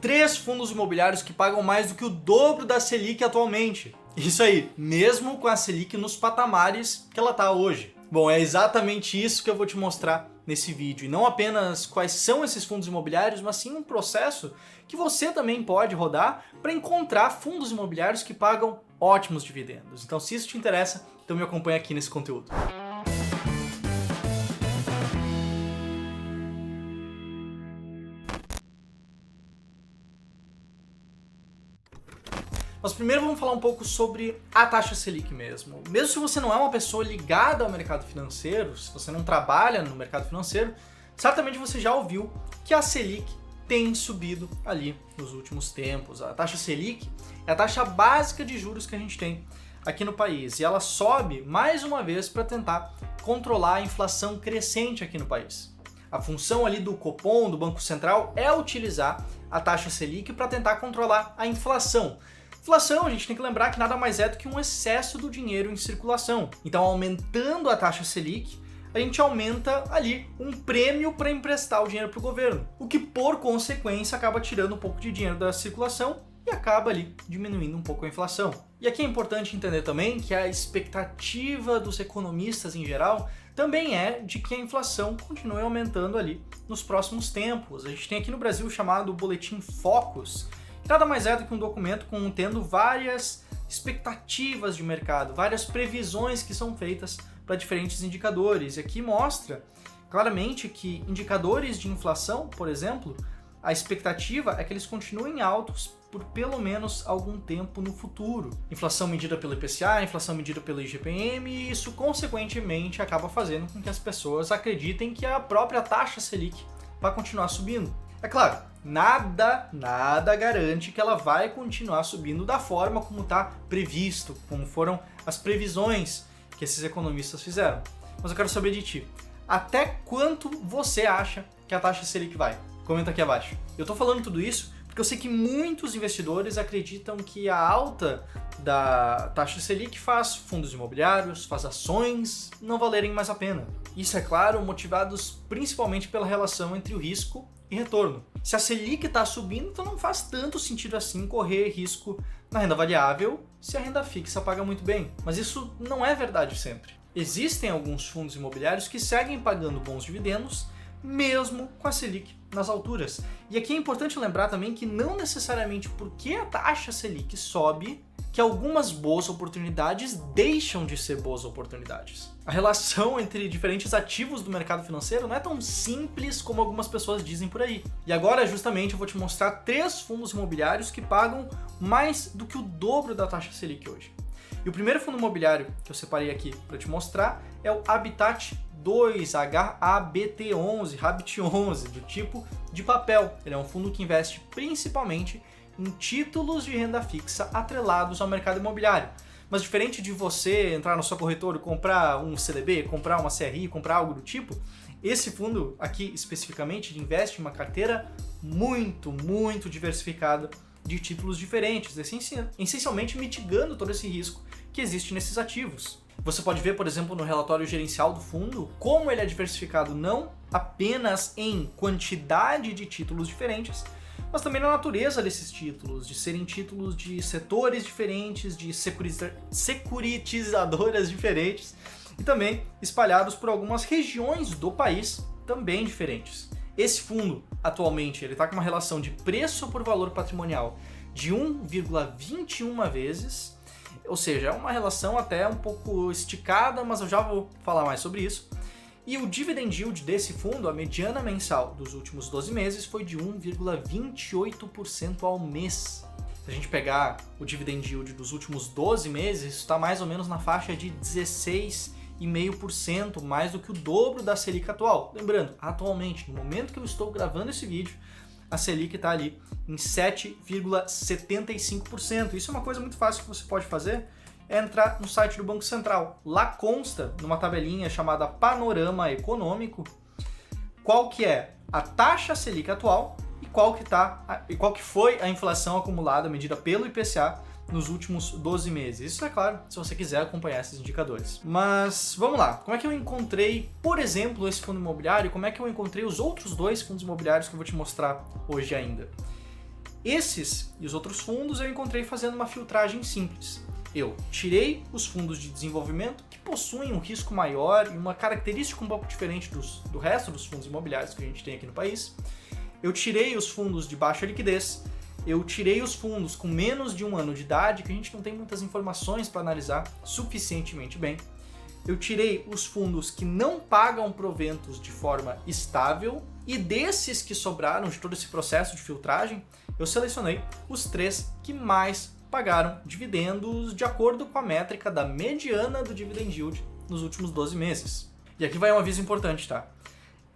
3 fundos imobiliários que pagam mais do que o dobro da Selic atualmente. Isso aí, mesmo com a Selic nos patamares que ela está hoje. Bom, é exatamente isso que eu vou te mostrar nesse vídeo. E não apenas quais são esses fundos imobiliários, mas sim um processo que você também pode rodar para encontrar fundos imobiliários que pagam ótimos dividendos. Então, se isso te interessa, então me acompanha aqui nesse conteúdo. Mas primeiro vamos falar um pouco sobre a taxa Selic mesmo. Mesmo se você não é uma pessoa ligada ao mercado financeiro, se você não trabalha no mercado financeiro, certamente você já ouviu que a Selic tem subido ali nos últimos tempos. A taxa Selic é a taxa básica de juros que a gente tem aqui no país e ela sobe mais uma vez para tentar controlar a inflação crescente aqui no país. A função ali do Copom, do Banco Central, é utilizar a taxa Selic para tentar controlar a inflação. Inflação, a gente tem que lembrar que nada mais é do que um excesso do dinheiro em circulação. Então, aumentando a taxa Selic, a gente aumenta ali um prêmio para emprestar o dinheiro para o governo, o que por consequência acaba tirando um pouco de dinheiro da circulação e acaba ali diminuindo um pouco a inflação. E aqui é importante entender também que a expectativa dos economistas em geral também é de que a inflação continue aumentando ali nos próximos tempos. A gente tem aqui no Brasil o chamado Boletim Focus, que nada mais é do que um documento contendo várias expectativas de mercado, várias previsões que são feitas para diferentes indicadores. E aqui mostra claramente que indicadores de inflação, por exemplo, a expectativa é que eles continuem altos por pelo menos algum tempo no futuro. Inflação medida pelo IPCA, inflação medida pelo IGPM, e isso consequentemente acaba fazendo com que as pessoas acreditem que a própria taxa Selic vai continuar subindo. É claro, nada garante que ela vai continuar subindo da forma como está previsto, como foram as previsões que esses economistas fizeram. Mas eu quero saber de ti, até quanto você acha que a taxa Selic vai? Comenta aqui abaixo. Eu estou falando tudo isso porque eu sei que muitos investidores acreditam que a alta da taxa Selic faz fundos imobiliários, faz ações não valerem mais a pena. Isso, é claro, motivados principalmente pela relação entre o risco e retorno. Se a Selic está subindo, então não faz tanto sentido assim correr risco na renda variável se a renda fixa paga muito bem. Mas isso não é verdade sempre. Existem alguns fundos imobiliários que seguem pagando bons dividendos, mesmo com a Selic nas alturas. E aqui é importante lembrar também que não necessariamente porque a taxa Selic sobe, que algumas boas oportunidades deixam de ser boas oportunidades. A relação entre diferentes ativos do mercado financeiro não é tão simples como algumas pessoas dizem por aí. E agora, justamente, eu vou te mostrar 3 fundos imobiliários que pagam mais do que o dobro da taxa Selic hoje. E o primeiro fundo imobiliário que eu separei aqui para te mostrar é o Habitat 2, HABT11, Habit11, do tipo de papel. Ele é um fundo que investe principalmente em títulos de renda fixa atrelados ao mercado imobiliário. Mas diferente de você entrar na sua corretora e comprar um CDB, comprar uma CRI, comprar algo do tipo, esse fundo aqui especificamente investe em uma carteira muito diversificada de títulos diferentes, essencialmente mitigando todo esse risco que existe nesses ativos. Você pode ver, por exemplo, no relatório gerencial do fundo, como ele é diversificado não apenas em quantidade de títulos diferentes, mas também na natureza desses títulos, de serem títulos de setores diferentes, de securitizadoras diferentes e também espalhados por algumas regiões do país também diferentes. Esse fundo, atualmente, ele está com uma relação de preço por valor patrimonial de 1,21 vezes, ou seja, é uma relação até um pouco esticada, mas eu já vou falar mais sobre isso. E o dividend yield desse fundo, a mediana mensal dos últimos 12 meses, foi de 1,28% ao mês. Se a gente pegar o dividend yield dos últimos 12 meses, isso está mais ou menos na faixa de 16,5%, mais do que o dobro da Selic atual. Lembrando, atualmente, no momento que eu estou gravando esse vídeo, a Selic está ali em 7,75%. Isso é uma coisa muito fácil que você pode fazer, é entrar no site do Banco Central. Lá consta, numa tabelinha chamada Panorama Econômico, qual que é a taxa Selic atual e qual que foi a inflação acumulada medida pelo IPCA nos últimos 12 meses. Isso é claro, se você quiser acompanhar esses indicadores. Mas vamos lá, como é que eu encontrei, por exemplo, esse fundo imobiliário e como é que eu encontrei os outros 2 fundos imobiliários que eu vou te mostrar hoje ainda? Esses e os outros fundos eu encontrei fazendo uma filtragem simples. Eu tirei os fundos de desenvolvimento que possuem um risco maior e uma característica um pouco diferente do resto dos fundos imobiliários que a gente tem aqui no país. Eu tirei os fundos de baixa liquidez. Eu tirei os fundos com menos de 1 ano de idade, que a gente não tem muitas informações para analisar suficientemente bem. Eu tirei os fundos que não pagam proventos de forma estável, e desses que sobraram de todo esse processo de filtragem, eu selecionei os 3 que mais pagaram dividendos de acordo com a métrica da mediana do dividend yield nos últimos 12 meses. E aqui vai um aviso importante, tá?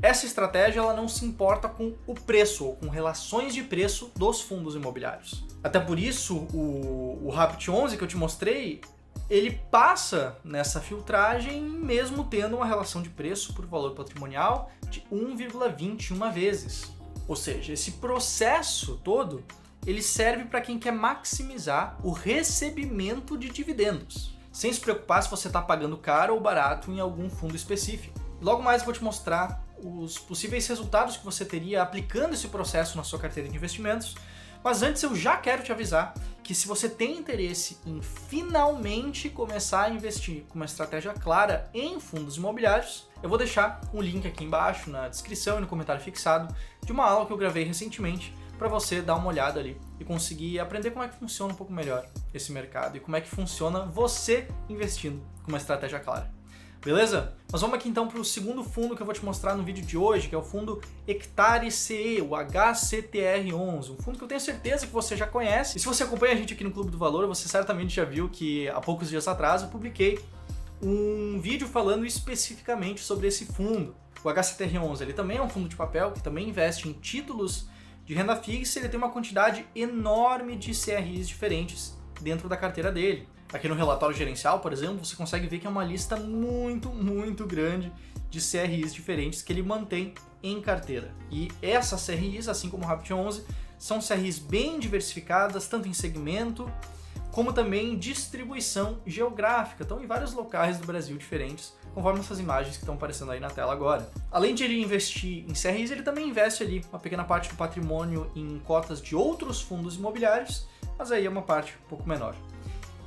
Essa estratégia ela não se importa com o preço ou com relações de preço dos fundos imobiliários. Até por isso, o Rapid 11 que eu te mostrei, ele passa nessa filtragem mesmo tendo uma relação de preço por valor patrimonial de 1,21 vezes. Ou seja, esse processo todo, ele serve para quem quer maximizar o recebimento de dividendos, sem se preocupar se você está pagando caro ou barato em algum fundo específico. Logo mais eu vou te mostrar os possíveis resultados que você teria aplicando esse processo na sua carteira de investimentos, mas antes eu já quero te avisar que se você tem interesse em finalmente começar a investir com uma estratégia clara em fundos imobiliários, eu vou deixar um link aqui embaixo na descrição e no comentário fixado de uma aula que eu gravei recentemente para você dar uma olhada ali e conseguir aprender como é que funciona um pouco melhor esse mercado e como é que funciona você investindo com uma estratégia clara. Beleza? Mas vamos aqui então para o segundo fundo que eu vou te mostrar no vídeo de hoje, que é o fundo Hectare CE, o HCTR11, um fundo que eu tenho certeza que você já conhece. E se você acompanha a gente aqui no Clube do Valor, você certamente já viu que há poucos dias atrás eu publiquei um vídeo falando especificamente sobre esse fundo. O HCTR11 ele também é um fundo de papel que também investe em títulos de renda fixa, ele tem uma quantidade enorme de CRIs diferentes dentro da carteira dele. Aqui no relatório gerencial, por exemplo, você consegue ver que é uma lista muito grande de CRIs diferentes que ele mantém em carteira. E essas CRIs, assim como o Rapid 11, são CRIs bem diversificadas, tanto em segmento, como também em distribuição geográfica. Estão em vários locais do Brasil diferentes, conforme essas imagens que estão aparecendo aí na tela agora. Além de ele investir em CRIs, ele também investe ali uma pequena parte do patrimônio em cotas de outros fundos imobiliários, mas aí é uma parte um pouco menor.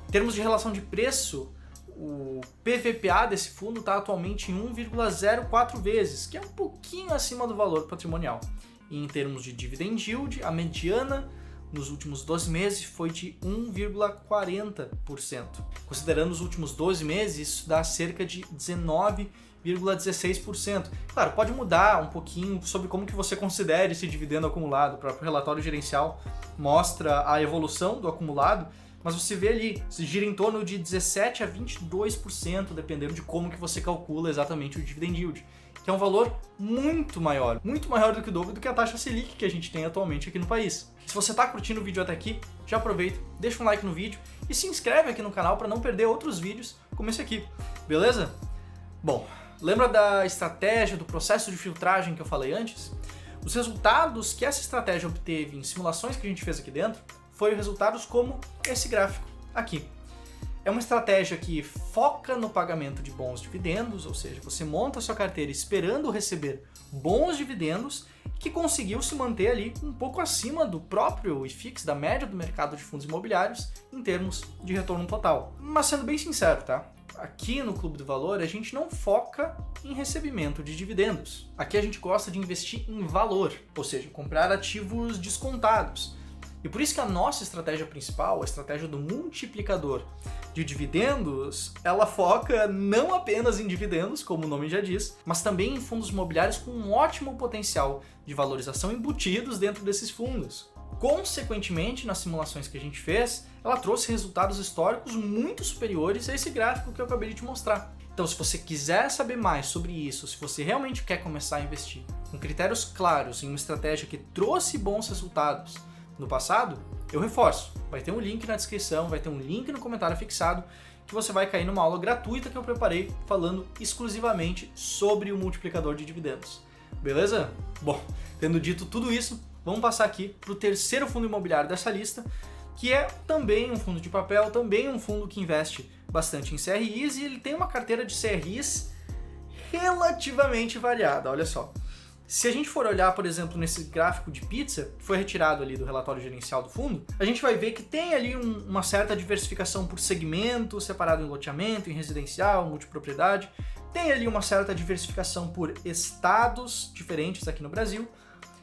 Em termos de relação de preço, o PVPA desse fundo está atualmente em 1,04 vezes, que é um pouquinho acima do valor patrimonial. E em termos de dividend yield, a mediana nos últimos 12 meses foi de 1,40%. Considerando os últimos 12 meses, isso dá cerca de 19,16%. Claro, pode mudar um pouquinho sobre como que você considera esse dividendo acumulado. O próprio relatório gerencial mostra a evolução do acumulado, mas você vê ali, se gira em torno de 17% a 22%, dependendo de como que você calcula exatamente o dividend yield, que é um valor muito maior do que o dobro do que a taxa Selic que a gente tem atualmente aqui no país. Se você está curtindo o vídeo até aqui, já aproveita, deixa um like no vídeo e se inscreve aqui no canal para não perder outros vídeos como esse aqui, beleza? Bom, lembra da estratégia, do processo de filtragem que eu falei antes? Os resultados que essa estratégia obteve em simulações que a gente fez aqui dentro foram resultados como esse gráfico aqui. É uma estratégia que foca no pagamento de bons dividendos, ou seja, você monta a sua carteira esperando receber bons dividendos, que conseguiu se manter ali um pouco acima do próprio IFIX, da média do mercado de fundos imobiliários, em termos de retorno total. Mas sendo bem sincero, tá? Aqui no Clube do Valor a gente não foca em recebimento de dividendos. Aqui a gente gosta de investir em valor, ou seja, comprar ativos descontados. E por isso que a nossa estratégia principal, a estratégia do multiplicador de dividendos, ela foca não apenas em dividendos, como o nome já diz, mas também em fundos imobiliários com um ótimo potencial de valorização embutidos dentro desses fundos. Consequentemente, nas simulações que a gente fez, ela trouxe resultados históricos muito superiores a esse gráfico que eu acabei de te mostrar. Então, se você quiser saber mais sobre isso, se você realmente quer começar a investir com critérios claros em uma estratégia que trouxe bons resultados no passado, eu reforço, vai ter um link na descrição, vai ter um link no comentário fixado que você vai cair numa aula gratuita que eu preparei falando exclusivamente sobre o multiplicador de dividendos. Beleza? Bom, tendo dito tudo isso, vamos passar aqui para o terceiro fundo imobiliário dessa lista, que é também um fundo de papel, também um fundo que investe bastante em CRIs e ele tem uma carteira de CRIs relativamente variada, olha só. Se a gente for olhar, por exemplo, nesse gráfico de pizza, que foi retirado ali do relatório gerencial do fundo, a gente vai ver que tem ali uma certa diversificação por segmento, separado em loteamento, em residencial, multipropriedade. Tem ali uma certa diversificação por estados diferentes aqui no Brasil.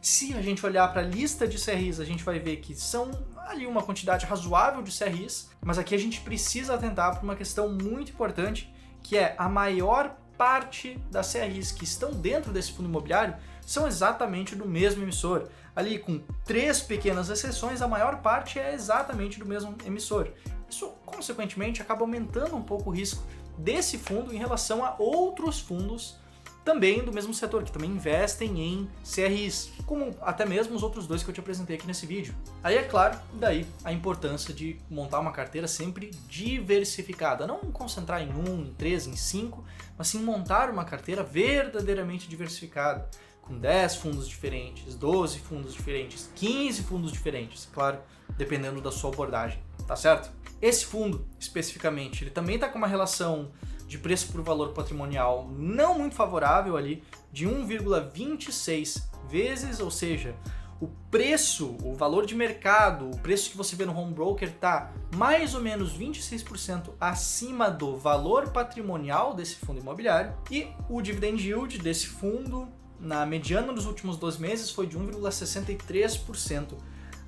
Se a gente olhar para a lista de CRIs, a gente vai ver que são ali uma quantidade razoável de CRIs, mas aqui a gente precisa atentar para uma questão muito importante, que é a maior parte das CRIs que estão dentro desse fundo imobiliário são exatamente do mesmo emissor. Ali com 3 pequenas exceções, a maior parte é exatamente do mesmo emissor. Isso, consequentemente, acaba aumentando um pouco o risco desse fundo em relação a outros fundos também do mesmo setor, que também investem em CRIs, como até mesmo os outros dois que eu te apresentei aqui nesse vídeo. Aí é claro, daí a importância de montar uma carteira sempre diversificada, não concentrar em 1, em 3, em 5, mas sim montar uma carteira verdadeiramente diversificada, com 10 fundos diferentes, 12 fundos diferentes, 15 fundos diferentes, claro, dependendo da sua abordagem, tá certo? Esse fundo, especificamente, ele também está com uma relação de preço por valor patrimonial não muito favorável ali, de 1,26 vezes, ou seja, o preço, o valor de mercado, o preço que você vê no home broker está mais ou menos 26% acima do valor patrimonial desse fundo imobiliário, e o dividend yield desse fundo, na mediana dos últimos 12 meses, foi de 1,63%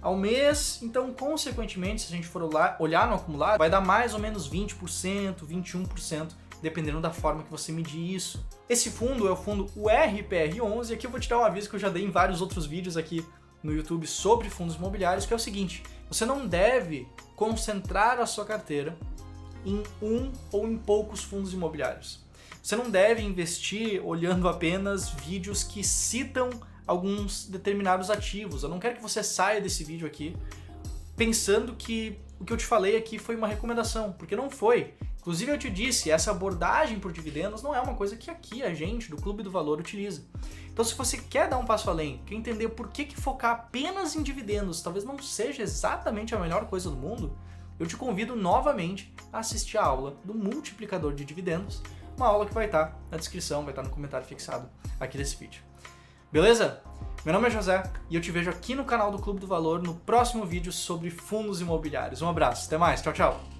ao mês. Então, consequentemente, se a gente for olhar no acumulado, vai dar mais ou menos 20%, 21%, dependendo da forma que você medir isso. Esse fundo é o fundo URPR11, e aqui eu vou te dar um aviso que eu já dei em vários outros vídeos aqui no YouTube sobre fundos imobiliários, que é o seguinte: você não deve concentrar a sua carteira em um ou em poucos fundos imobiliários. Você não deve investir olhando apenas vídeos que citam alguns determinados ativos. Eu não quero que você saia desse vídeo aqui pensando que o que eu te falei aqui foi uma recomendação, porque não foi. Inclusive eu te disse, essa abordagem por dividendos não é uma coisa que aqui a gente, do Clube do Valor, utiliza. Então se você quer dar um passo além, quer entender por que focar apenas em dividendos talvez não seja exatamente a melhor coisa do mundo, eu te convido novamente a assistir a aula do multiplicador de dividendos, uma aula que vai estar na descrição, vai estar no comentário fixado aqui desse vídeo. Beleza? Meu nome é José e eu te vejo aqui no canal do Clube do Valor no próximo vídeo sobre fundos imobiliários. Um abraço, até mais, tchau, tchau!